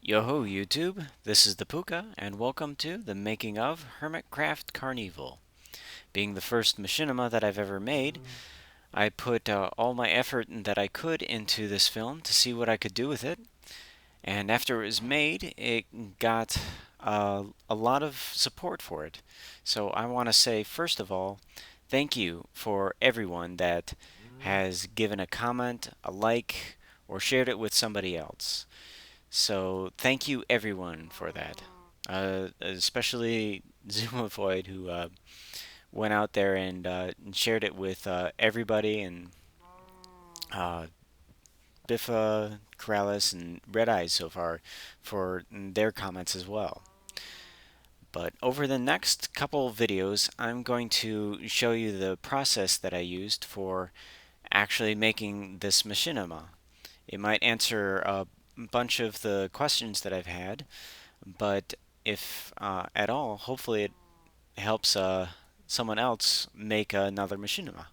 Yo-ho YouTube, this is the Puka, and welcome to the making of HermitCraft CarnEVIL. Being the first machinima that I've ever made, I put all my effort that I could into this film to see what I could do with it. And after it was made, it got a lot of support for it. So I want to say, first of all, thank you for everyone that has given a comment, a like, or shared it with somebody else. So thank you everyone for that, especially Zoomovoid who went out there and shared it with everybody, and uh, Biffa, Corrales, and Red Eyes so far for their comments as well. But over the next couple of videos, I'm going to show you the process that I used for actually making this machinima. It might answer a bunch of the questions that I've had, but if at all, hopefully it helps someone else make another machinima.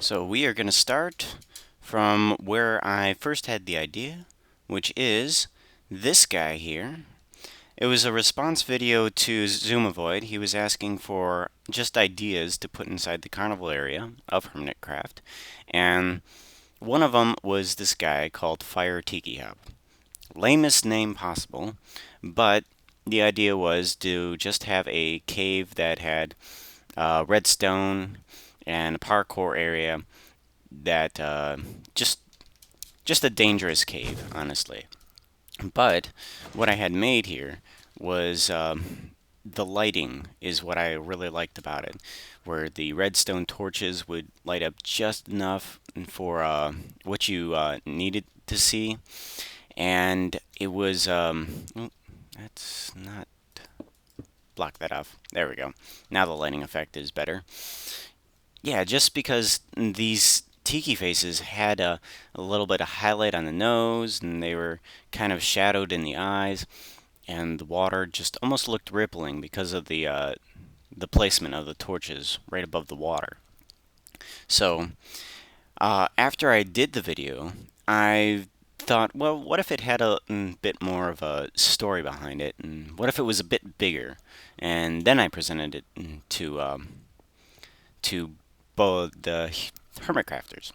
So we are going to start from where I first had the idea, which is this guy here. It was a response video to Zoomavoid. He was asking for just ideas to put inside the carnival area of HermitCraft, and one of them was this guy called Fire Tiki Hub. Lamest name possible, but the idea was to just have a cave that had redstone and a parkour area that just a dangerous cave, honestly. But what I had made here was the lighting is what I really liked about it, where the redstone torches would light up just enough for what you needed to see, and it was that's not, block that off. There we go. Now the lighting effect is better. Yeah, just because these tiki faces had a little bit of highlight on the nose, and they were kind of shadowed in the eyes, and the water just almost looked rippling because of the placement of the torches right above the water. So after I did the video, I thought, well, what if it had a bit more of a story behind it, and what if it was a bit bigger? And then I presented it to both the hermit crafters.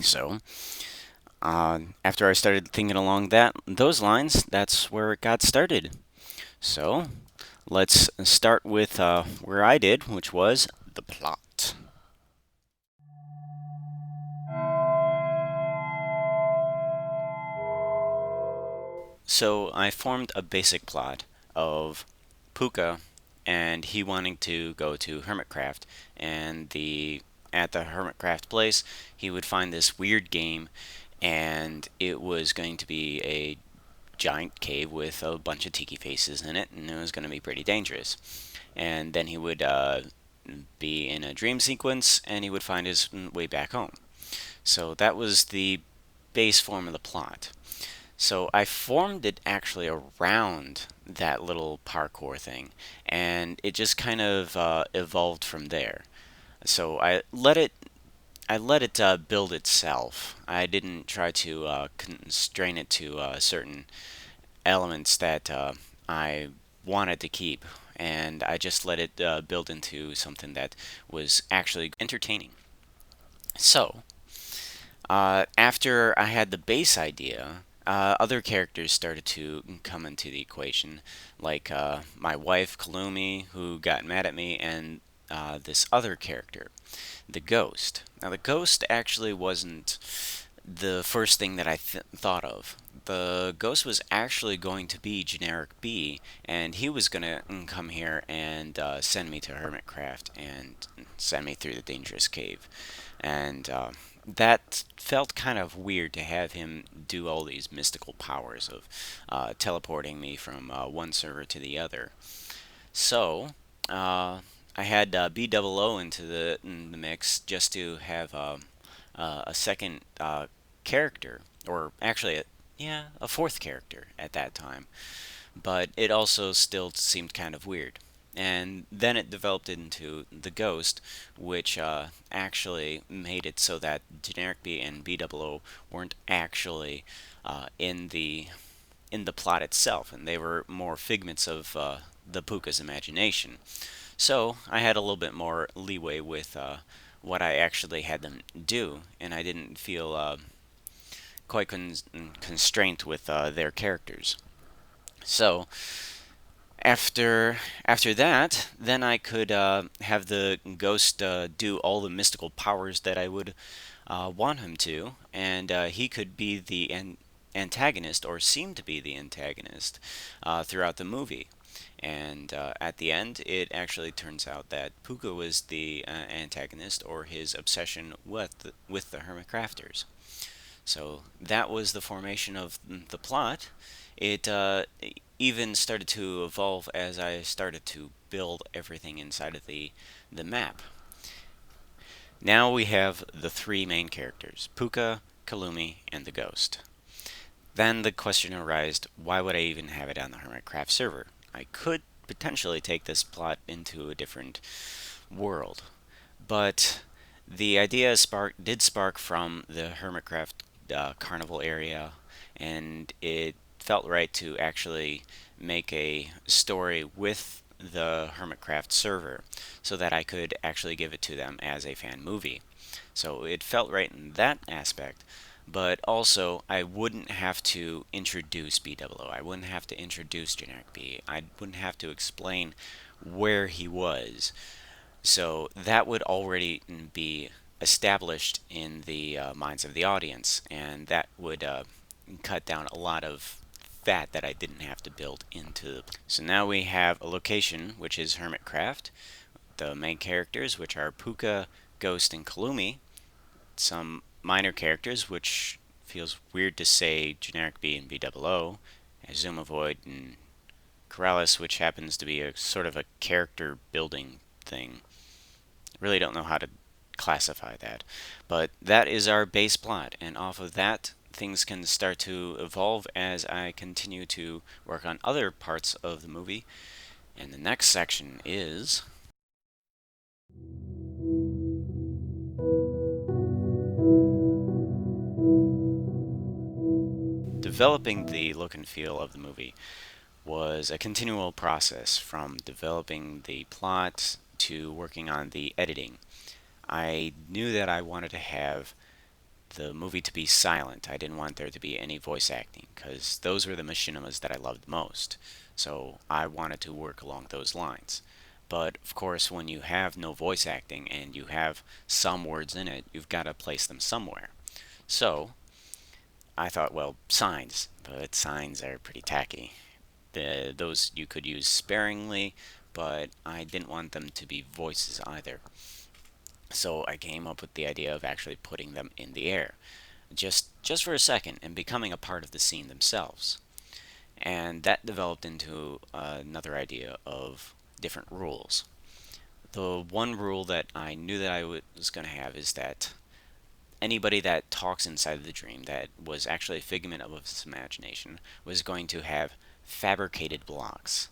So after I started thinking along those lines, that's where it got started. So let's start with where I did, which was the plot. So I formed a basic plot of Puka and he wanting to go to HermitCraft, and at the HermitCraft place he would find this weird game, and it was going to be a giant cave with a bunch of tiki faces in it, and it was going to be pretty dangerous. And then he would be in a dream sequence, and he would find his way back home. So that was the base form of the plot. So I formed it actually around that little parkour thing, and it just kind of evolved from there. So I let it build itself. I didn't try to constrain it to certain elements that I wanted to keep, and I just let it build into something that was actually entertaining. So after I had the base idea, other characters started to come into the equation, like my wife, Kalumi, who got mad at me, and this other character, the Ghost. Now, the Ghost actually wasn't the first thing that I thought of. The Ghost was actually going to be Generic B, and he was going to come here and send me to HermitCraft and send me through the dangerous cave. And that felt kind of weird to have him do all these mystical powers of teleporting me from one server to the other. So I had B00 into the mix just to have a second character, or actually, yeah, a fourth character at that time. But it also still seemed kind of weird. And then it developed into the Ghost, which actually made it so that Generic B and B00 weren't actually in the plot itself, and they were more figments of the Puka's imagination. So I had a little bit more leeway with what I actually had them do, and I didn't feel quite constrained with their characters. So after that, then I could have the ghost do all the mystical powers that I would want him to, and he could be the antagonist or seem to be the antagonist throughout the movie. And at the end, it actually turns out that Puka was the antagonist, or his obsession with the Hermit Crafters. So that was the formation of the plot. It even started to evolve as I started to build everything inside of the map. Now we have the three main characters, Puka, Kalumi, and the Ghost. Then the question arose, why would I even have it on the HermitCraft server? I could potentially take this plot into a different world, but the idea did spark from the HermitCraft CarnEVIL area, and it felt right to actually make a story with the HermitCraft server so that I could actually give it to them as a fan movie. So it felt right in that aspect, but also I wouldn't have to introduce B00. I wouldn't have to introduce Generic B. I wouldn't have to explain where he was. So that would already be established in the minds of the audience, and that would cut down a lot of fat that I didn't have to build into. So now we have a location, which is HermitCraft, the main characters, which are Puka, Ghost, and Kalumi, some minor characters, which feels weird to say Generic B and B00, Zoom Avoid, and Corrales, which happens to be a sort of a character building thing. Really don't know how to classify that. But that is our base plot, and off of that, things can start to evolve as I continue to work on other parts of the movie. And the next section is developing the look and feel of the movie. Was a continual process from developing the plot to working on the editing. I knew that I wanted to have the movie to be silent. I didn't want there to be any voice acting because those were the machinimas that I loved most. So I wanted to work along those lines. But of course, when you have no voice acting and you have some words in it, you've got to place them somewhere. So I thought, well, signs, but signs are pretty tacky. Those you could use sparingly, but I didn't want them to be voices either. So I came up with the idea of actually putting them in the air, just for a second, and becoming a part of the scene themselves. And that developed into another idea of different rules. The one rule that I knew that I was going to have is that anybody that talks inside of the dream that was actually a figment of his imagination was going to have fabricated blocks.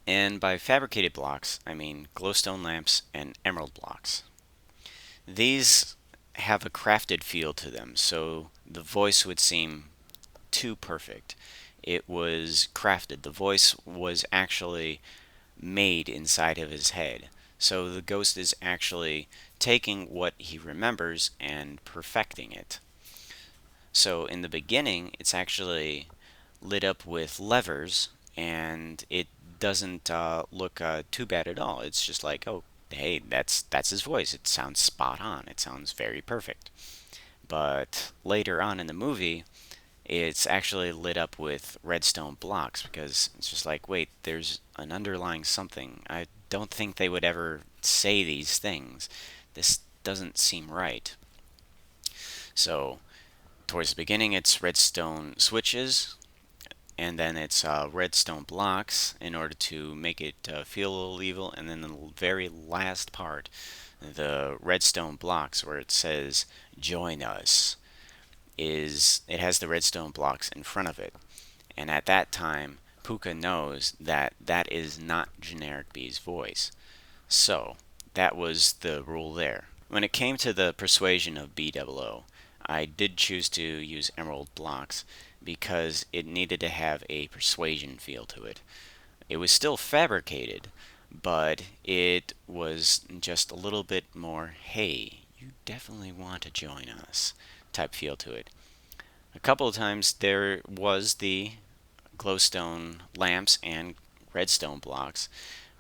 And by fabricated blocks, I mean glowstone lamps and emerald blocks. These have a crafted feel to them, so the voice would seem too perfect. It was crafted. The voice was actually made inside of his head. So the ghost is actually taking what he remembers and perfecting it. So in the beginning, it's actually lit up with levers, and it doesn't look too bad at all. It's just like, oh, hey, that's his voice. It sounds spot on. It sounds very perfect. But later on in the movie, it's actually lit up with redstone blocks because it's just like, wait, there's an underlying something. I don't think they would ever say these things. This doesn't seem right. So, towards the beginning, it's redstone switches, and then it's redstone blocks in order to make it feel a little evil, and then the very last part, the redstone blocks where it says, join us, it has the redstone blocks in front of it. And at that time, Puka knows that that is not Generic B's voice. So, that was the rule there. When it came to the persuasion of B00, I did choose to use emerald blocks because it needed to have a persuasion feel to it. It was still fabricated, but it was just a little bit more, hey, you definitely want to join us type feel to it. A couple of times there was the glowstone lamps and redstone blocks,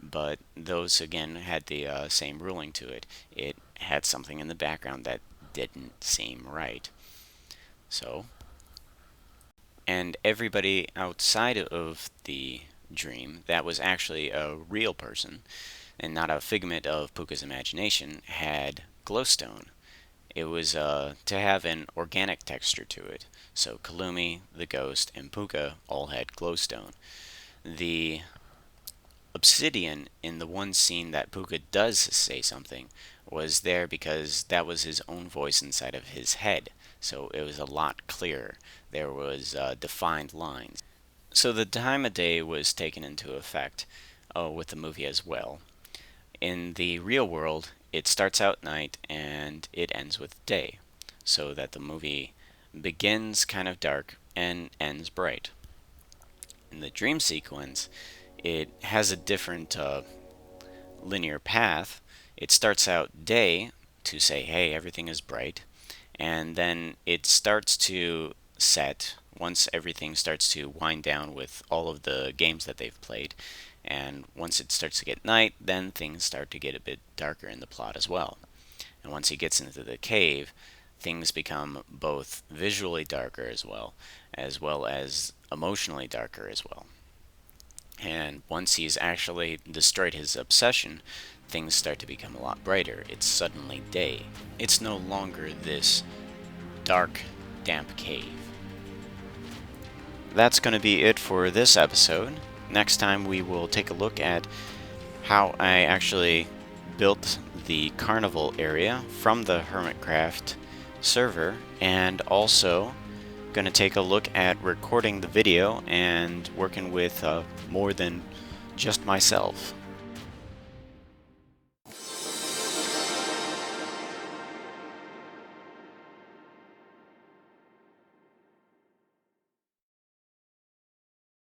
but those again had the same ruling to it. It had something in the background that didn't seem right. So, and everybody outside of the dream that was actually a real person and not a figment of Puka's imagination had glowstone. It was to have an organic texture to it. So Kalumi, the ghost, and Puka all had glowstone. The obsidian in the one scene that Puka does say something was there because that was his own voice inside of his head. So it was a lot clearer. There was defined lines. So the time of day was taken into effect with the movie as well. In the real world, it starts out night and it ends with day, so that the movie begins kind of dark and ends bright. In the dream sequence, it has a different linear path. It starts out day to say, hey, everything is bright, and then it starts to set once everything starts to wind down with all of the games that they've played. And once it starts to get night, then things start to get a bit darker in the plot as well. And once he gets into the cave, things become both visually darker as well as emotionally darker as well. And once he's actually destroyed his obsession, things start to become a lot brighter. It's suddenly day. It's no longer this dark, damp cave. That's going to be it for this episode. Next time we will take a look at how I actually built the CarnEVIL area from the HermitCraft server, and also going to take a look at recording the video and working with more than just myself.